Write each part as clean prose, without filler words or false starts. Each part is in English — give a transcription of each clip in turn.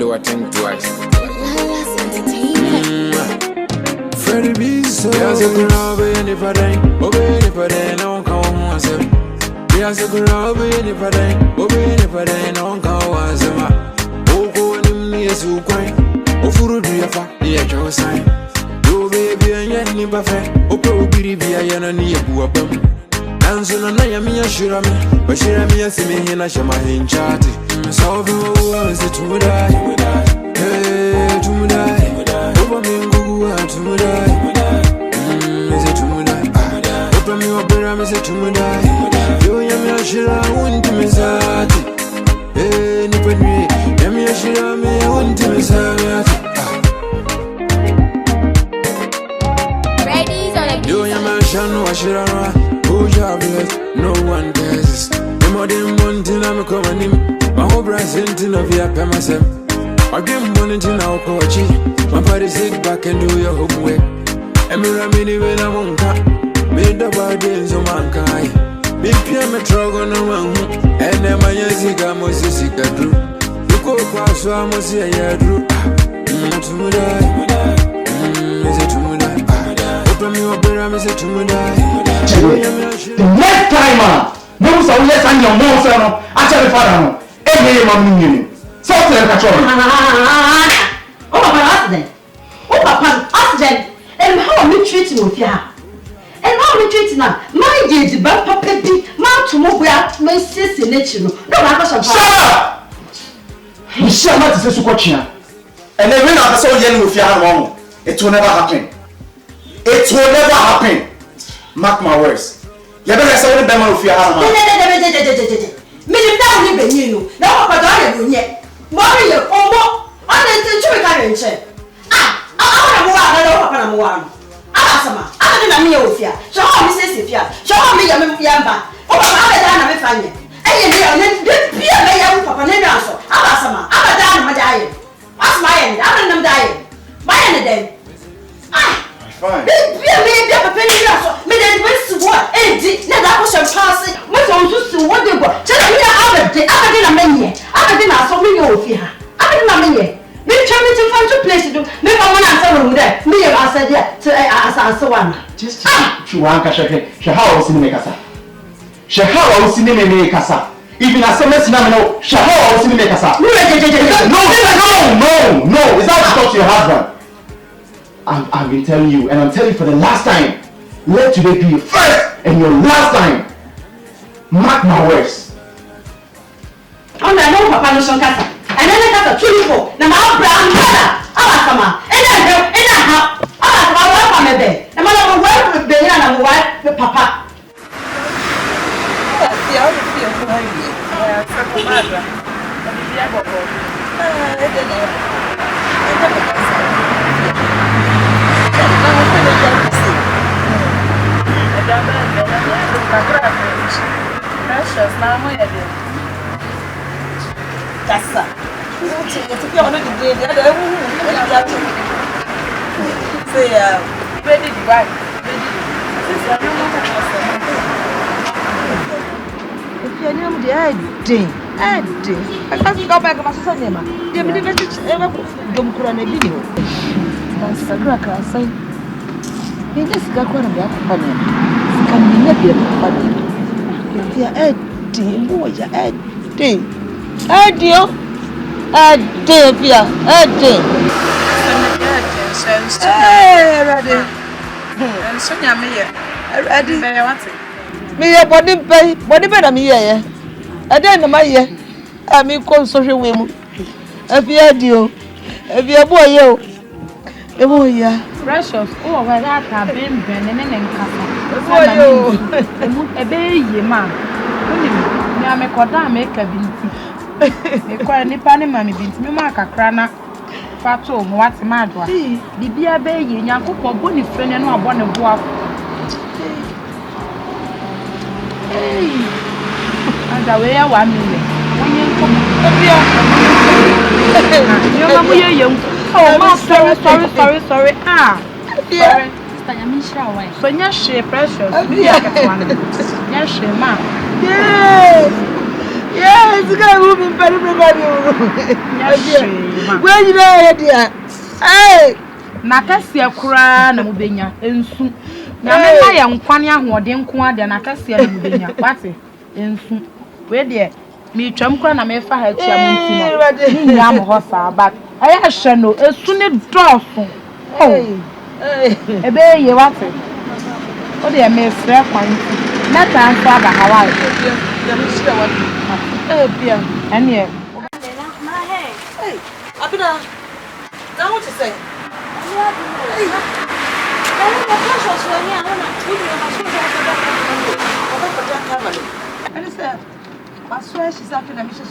so I think twice. Freddie B, so yes, I could love it if I didn't. Obey if I didn't, don't come once. Yes, I could love it if I didn't. Obey if I didn't, don't come once. Oh, go and me as you quite. Oh, for do you fight the actual sign? Do baby and yet never fair. Oh, probably be a yana near who up. And so now I am here, sure me, but sure me as me in a shama in chatty. So, who is it to die? Hey, to die. Over me, go to die. Is it to die? Open me up, but is it to die? You am a sure I want to miss that. Hey, Nipani, am a sure I want to miss that. You am a shano, I should have. No one cares. The modern mountain I'm coming in. My whole brazen of your permission. I get money to now, coachy. My body sick back and do your homework. And me ramini when I won't come. Made the body so mankind. Big PM trouble no one. And then my Yaziga Mosisica drew. You go past so I must say, yeah, drew. To die. Is it to die? Open me up, but I'm a to die. The next time, no, so yes, I'm your monster. I tell the father, every man, so oh, my accident. Oh, papa, accident. And how we treating with ya? And how we treating now? My dear, the bad papa, my tomorrow, my sister, nature. No, I got some. Shut up! You shall not say so much. And then when I saw you with your wrong, it will never happen. It will never happen. Mark my words. You better say what the man of your hand. Me the down live you. Now what I do yet. Worry you, oh, I didn't do it. I don't know what I didn't know with you. Show me, Cecilia. Show me your yamba. Oh, I done a funny. And then be a young papa, and also. I'm done, my dying. What's my end? I don't know dying. My end then. Fine. Be a penny also. Me then went to what? And did let that was your passing. What's on to what they were? Tell me I did a many. I didn't ask me over here. I didn't know me. Me try me to find a place to do. Maybe I want to answer there. Me, I said, yeah, to answer one. Just to one Shahar was in the Casa. Shahar was in the Casa. Even as some message, no, Shahar was in the Casa. No, is that to talk to your husband? I've been telling you, and I'm telling you for the last time. Let today be your first and your last time. Mark my words. Oh, no, Papa, no, son, Casa. And then I got a truthful. Now, my brown brother. And I have. My bed. And my wife with Benny and my wife with Papa. Precious, now I'm here. That's it. To be honest, the other say, ready to ride. If you know the idea, I can't go back to my son. They believe it ever don't put on a video. That's a crack, I say. He just got one of the company. Can be never funny. You're Eddie, boy, you're Eddie. Eddie, Hey, ready. And so, ready. Me, a body better me, yeah. I don't know my year. I mean, social women. If you are deal, if you are boy, you. Precious, oh, where that have been burning and coffee. A baby, man. Now, make what I make a binti. Me quite any panny mammy binti, me mark a crana. Fato, what's the matter? The beer baby, Yanko, bonny friend, and no one of walk. And away 1 million. When you come, oh, sorry. Ah, dear. So, yes, she precious. Yes, she, ma. Yes, you got a woman, but you where you know, dear? Hey, Nakasia kura na mubenya ensu. Na mema ya nkwane ahoden ko ade nakasia na mubenya. Wate ensu. We de me twam kura na me fa ha tia mo ntino. Ni nya mo ho sa back. Aya hwe no esu ne doso. Oh. Ebe ye wate. O de me frɛ kwan. Na tan fa ba Hawaii. Ya me shira wate. Bia. Ene Hey, Abina. Now what you say? I swear she's after the mission.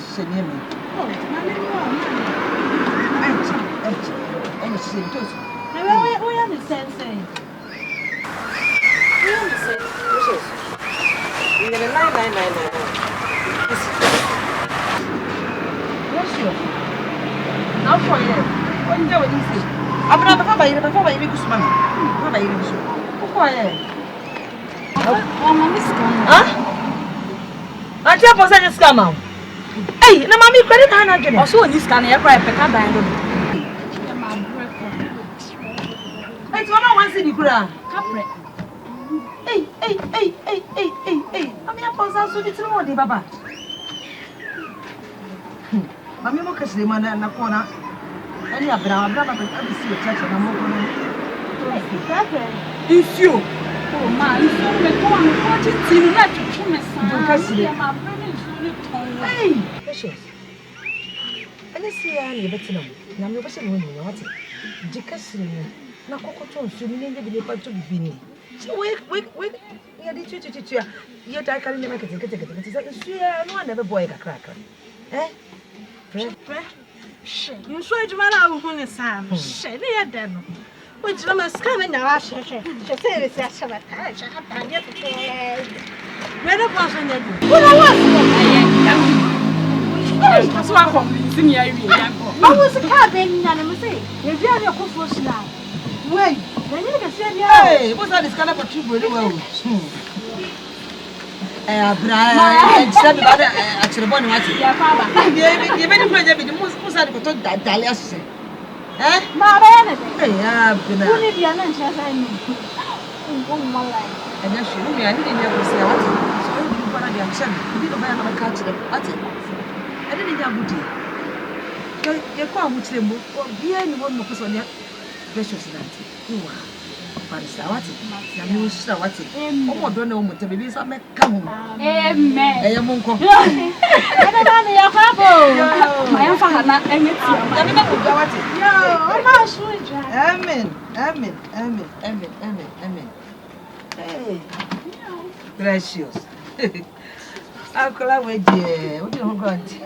I tell you, say scam out. Hey, na mami credit hand again. Also, when you scan, you cry peka buy no. Hey, so no one see the kura. Hey. Mami aposa so di tiri mo de baba. Mami mo kasi man na kona. Ani abra baba abi si o church na mo kono. If you oh ma, if you me ko am ko ti tiri na tutu me sa. Hey, precious. Ani si ya ni betina mo. Na me obese mo ni wate. Dikasi ni na kokoto nsu ni nje bi pa to bibi ni. Wait. Ya di tu ya. Ya ta kali ni market kete. Nsu ya no na be boy kakra. Pre. You show it man out who is Sam. She dey there no. Which no must come na wa she. She say we say she ba ta. She ha ta get to. Where the person dey? Who na was? So I come sing here we ya go. I was car ben na me say. You dey na ko for sla. Wait. Then you can say Hey, what's that? This kind of a true really well. Brian, said about actually born what? ya father. You made a be the most sad to that Dalias. Ma ba na. Hey, Abina. Who need ya na ncha sa ni? Mo like. And yes, you me, I didn't ever say what. So you want to action. You didn't buy another catch them. What? I didn't have booty. You come with them, or be anyone more person yet. Precious that. You are. Parisawati. Na mi usawati. Omo do na omo te bibi sa me ka ho. Amen. Eya monko. Ana na ni ya kwabo. Ma ya fa hana enye ti. Ya mi na ko gawati. Yo, o ma su ija. Amen. Hey. Precious. Akola we je. O di ho go anti.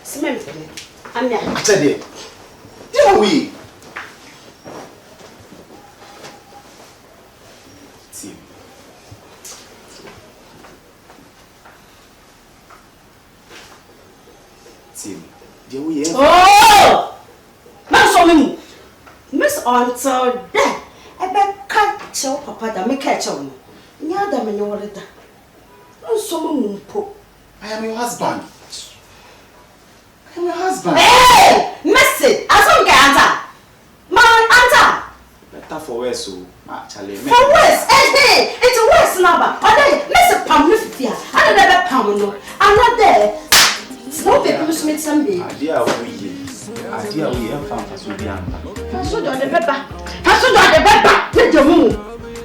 Smell. Amia. Atade. Dear we. Team. Dear we. Oh! Maso Miss until then. I bet catch your papa that me catch on. Nya da me nyore da. So mumpo. I am your husband. Hey! Message! Asom ke answer. Man answer. Better for worse so actually. For worse. Hey, it's worse number. Ode message pam me fifia. I don't ever pam no. I'm not there. No people smith some be. Idea we am fan so be amba. Faso do de beba. Ne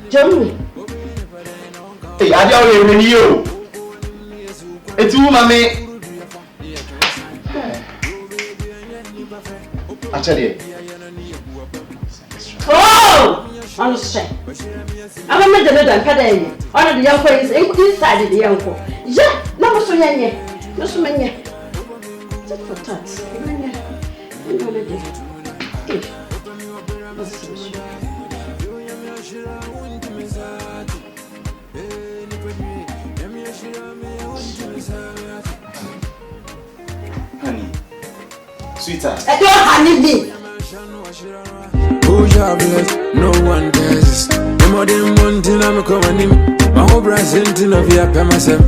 jamu. Hey, idea we ni yo. Eti wo mame. Actually. Oh! I'm straight. I'm a middle and Paddy. One of the young boys inside the young boy. Yeah, no, so many. No, so many. Just for touch. Honey. Sweetheart. I don't honey me. jobless, no one cares. The more than one thing I'm coming in. My whole present in of your pay myself.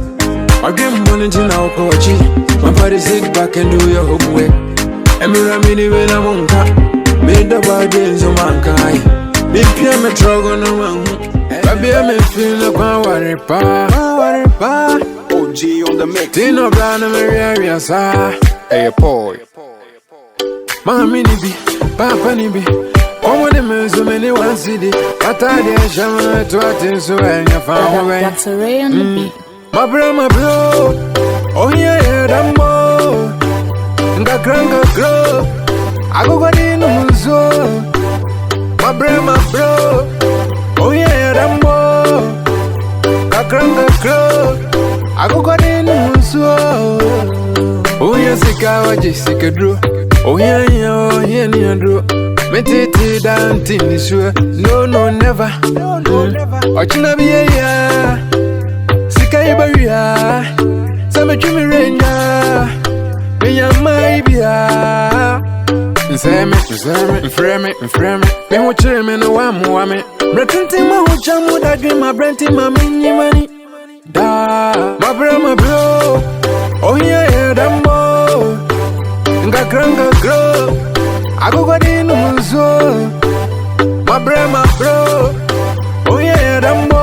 I get money to now coach. My body sit back and do your homework. And me ramini when I won't come. Made the body so man kai. Me pay me trouble on the one. Baby, I'm feeling like worry pa. OG on the mix. Tino Blana Maria sa. Hey, boy. Mama nibi, papa nibi. Come on, the so many one city. But I did shaman to attend so and your family. That's a ray on the beat. My bro. Oh, yeah, that more. Nga granga grow. I go in the zoo. My bro. Oh, yeah, that more. Nga granga grow. I go in the zoo. Oh, yeah, Sika, Jessica drew. Oh, yeah, drew. Metete down tin is sure. No, never. Ochina be ya. Sika ibaria. Some dreamy ranger. Me ya my bia. Frame. Me ho chere me no wa mo me. Retente ma ho jamu da dream my brenti ma me money. Da, my bro. Oh yeah, that mo. Nga granga grow. I go in the zoo. My bro. Oh yeah, that mo.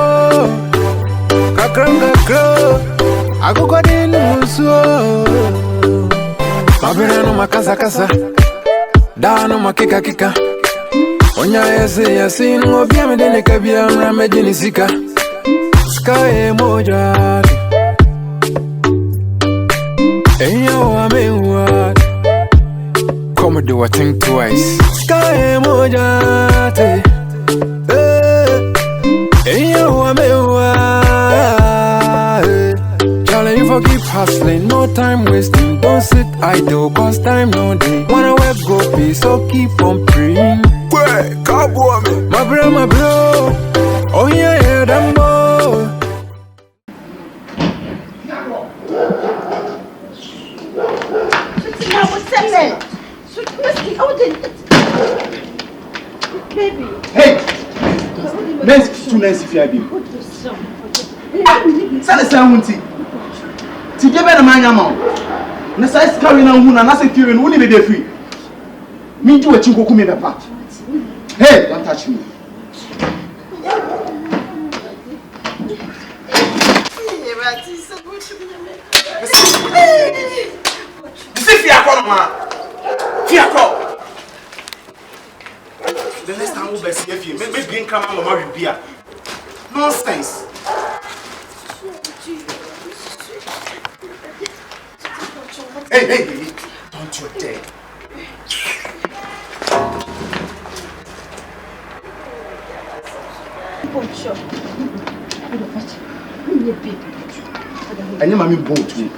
Nga granga grow. I go in the zoo. My bro no makasa. Da no makika. Onya yesi no bia me dene kabia mra me jini sika. Sky moja. Eyo amewa. Come do a thing twice. Sky mojate. Eyo amewa. Charlie, you forgive hustling, no time wasting. Don't sit idle, cause time no day. Wanna work go pay, so keep on praying. Wait, cowboy me. My bro. Oh yeah, that mo. Baby. Hey! Let's too nice if you have been. Send the sound. To give a man amount. And the size carrying on who and I say, Kieran, won't be free. Me do what you go come in the park. Hey, don't touch me. The next time we'll be seeing you. Maybe being come out of my beer. Nonsense. Hey. Don't you dare. I know I'm boat too.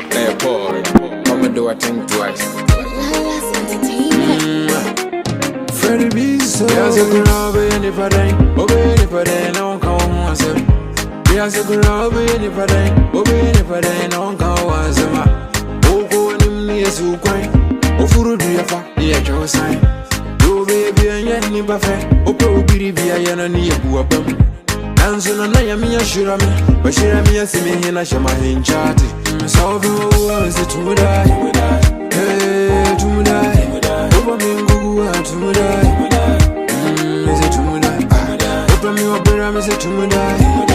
Hey boy, I'ma do a thing twice. Freddie B so yes I could love it if I dang. Okay if I dang, don't come myself. Yes I could love it if I dang. Okay if I dang, don't come myself. Oh go and me is so quiet. Oh furu do ya fa, yeah Joe sign. Do baby and ya ni buffet. Oh pro be a yana ni a bua bum. Anso na ya mi ashura me. Bashira mi asimi hina shama hin chati. So do is it to die? Hey, to die. Over me to die. Is it to die? Open me up, I'm to die.